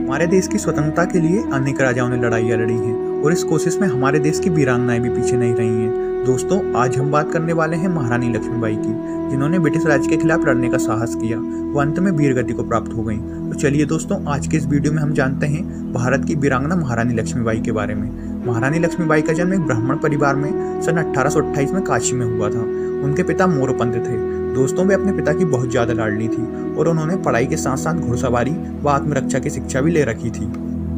हमारे देश की स्वतंत्रता के लिए अनेक राजाओं ने लड़ाइयाँ लड़ी हैं और इस कोशिश में हमारे देश की वीरांगनाएं भी पीछे नहीं रही हैं। दोस्तों, आज हम बात करने वाले हैं महारानी लक्ष्मीबाई की, जिन्होंने ब्रिटिश राज के खिलाफ लड़ने का साहस किया। वो अंत में वीर गति को प्राप्त हो गईं। तो चलिए दोस्तों, आज के इस वीडियो में हम जानते हैं भारत की वीरांगना महारानी लक्ष्मीबाई के बारे में। महारानी लक्ष्मीबाई का जन्म एक ब्राह्मण परिवार में सन 1828 में काशी में हुआ था। उनके पिता मोरोपंत थे। दोस्तों, वे अपने पिता की बहुत ज्यादा लाडली थी और उन्होंने पढ़ाई के साथ साथ घुड़सवारी व आत्मरक्षा की शिक्षा भी ले रखी थी।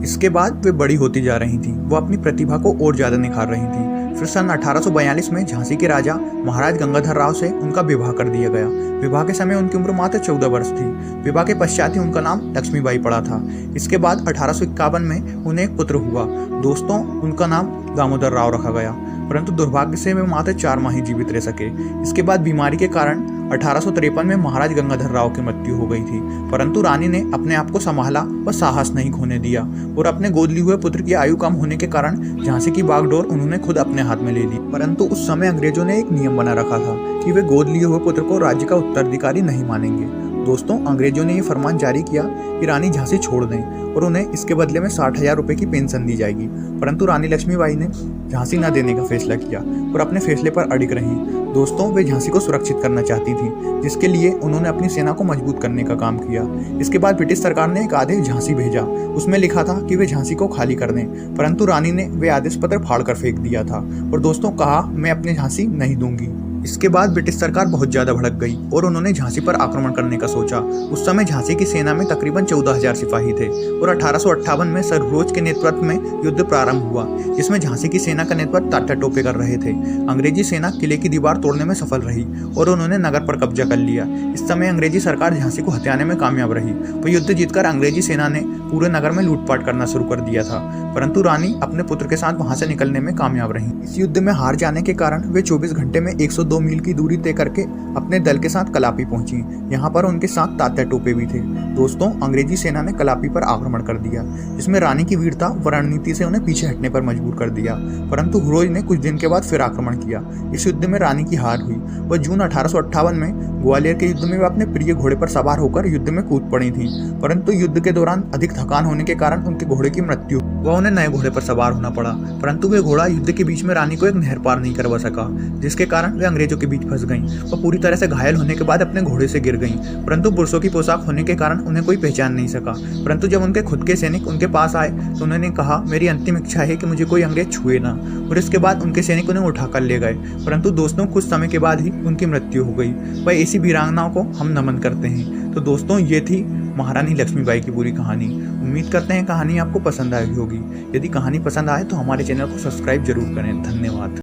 इसके बाद वे बड़ी होती जा रही थी। वो अपनी प्रतिभा को और ज्यादा निखार रही थी। फिर सन 1842 में झांसी के राजा महाराज गंगाधर राव से उनका विवाह कर दिया गया। विवाह के समय उनकी उम्र मात्र 14 वर्ष थी। विवाह के पश्चात ही उनका नाम लक्ष्मीबाई पड़ा था। इसके बाद 1851 में उन्हें एक पुत्र हुआ। दोस्तों, उनका नाम दामोदर राव रखा गया, परंतु दुर्भाग्य से वे मात्र 4 माह ही जीवित रह सके। इसके बाद बीमारी के कारण 1853 में महाराज गंगाधर राव की मृत्यु हो गई थी, परंतु रानी ने अपने आप को संभाला व साहस नहीं खोने दिया और अपने गोद लिए हुए पुत्र की आयु कम होने के कारण झांसी की बागडोर उन्होंने खुद अपने हाथ में ले ली। परंतु उस समय अंग्रेजों ने एक नियम बना रखा था कि वे गोद लिए हुए पुत्र को राज्य का उत्तराधिकारी नहीं मानेंगे। दोस्तों, अंग्रेजों ने ये फरमान जारी किया कि रानी झांसी छोड़ दें और उन्हें इसके बदले में 60,000 रुपए की पेंशन दी जाएगी। परंतु रानी लक्ष्मीबाई ने झांसी न देने का फैसला किया और अपने फैसले पर अडिग रहीं। दोस्तों, वे झांसी को सुरक्षित करना चाहती थी, जिसके लिए उन्होंने अपनी सेना को मजबूत करने का काम किया। इसके बाद ब्रिटिश सरकार ने एक आदेश झांसी भेजा। उसमें लिखा था कि वे झांसी को खाली कर दें, परंतु रानी ने वे आदेश पत्र फाड़कर फेंक दिया था और दोस्तों कहा, मैं अपनी झांसी नहीं दूंगी। इसके बाद ब्रिटिश सरकार बहुत ज्यादा भड़क गई और उन्होंने झांसी पर आक्रमण करने का सोचा। उस समय झांसी की सेना में तकरीबन 14,000 सिपाही थे और 1858 में सर रोज के नेतृत्व में युद्ध प्रारंभ हुआ, जिसमें झांसी की सेना का नेतृत्व टाटा टोपे कर रहे थे। अंग्रेजी सेना किले की दीवार तोड़ने में सफल रही और उन्होंने नगर पर कब्जा कर लिया। इस समय अंग्रेजी सरकार झांसी को हथियाने में कामयाब रही। वो युद्ध जीतकर अंग्रेजी सेना ने पूरे नगर में लूटपाट करना शुरू कर दिया था, परंतु रानी अपने पुत्र के साथ वहां से निकलने में कामयाब रही। इस युद्ध में हार जाने के कारण वे 24 घंटे में 102 मील की दूरी तय करके अपने दल के साथ कलापी पहुंची। यहाँ पर उनके साथ तात्या टोपे भी थे। दोस्तों, अंग्रेजी सेना ने कलापी पर आक्रमण कर दिया, जिसमें रानी की वीरता व रणनीति से उन्हें पीछे हटने पर मजबूर कर दिया। परंतु हुरोज ने कुछ दिन के बाद फिर आक्रमण किया। इस युद्ध में रानी की हार हुई। वह जून 1858 में ग्वालियर के युद्ध में वे अपने प्रिय घोड़े पर सवार होकर युद्ध में कूद पड़ी थी, परंतु युद्ध के दौरान अधिक थकान होने के कारण उनके घोड़े की मृत्यु व उन्हें नए घोड़े पर सवार होना पड़ा। परंतु वे घोड़ा युद्ध के बीच में रानी को एक नहर पार नहीं करवा सका, जिसके कारण वे अंग्रेजों के बीच फंस गईं। वह पूरी तरह से घायल होने के बाद अपने घोड़े से गिर गईं, परंतु पुरुषों की पोशाक होने के कारण उन्हें कोई पहचान नहीं सका। परंतु जब उनके खुद के सैनिक उनके पास आए तो उन्होंने कहा, मेरी अंतिम इच्छा है कि मुझे कोई अंग्रेज छुए ना, और इसके बाद उनके सैनिक उन्हें उठाकर ले गए। परंतु दोस्तों, कुछ समय के बाद ही उनकी मृत्यु हो गई। वह ऐसी वीरांगनाओं को हम नमन करते हैं। तो दोस्तों, ये थी महारानी लक्ष्मीबाई की पूरी कहानी। उम्मीद करते हैं कहानी आपको पसंद आई होगी। यदि कहानी पसंद आए तो हमारे चैनल को सब्सक्राइब जरूर करें। धन्यवाद।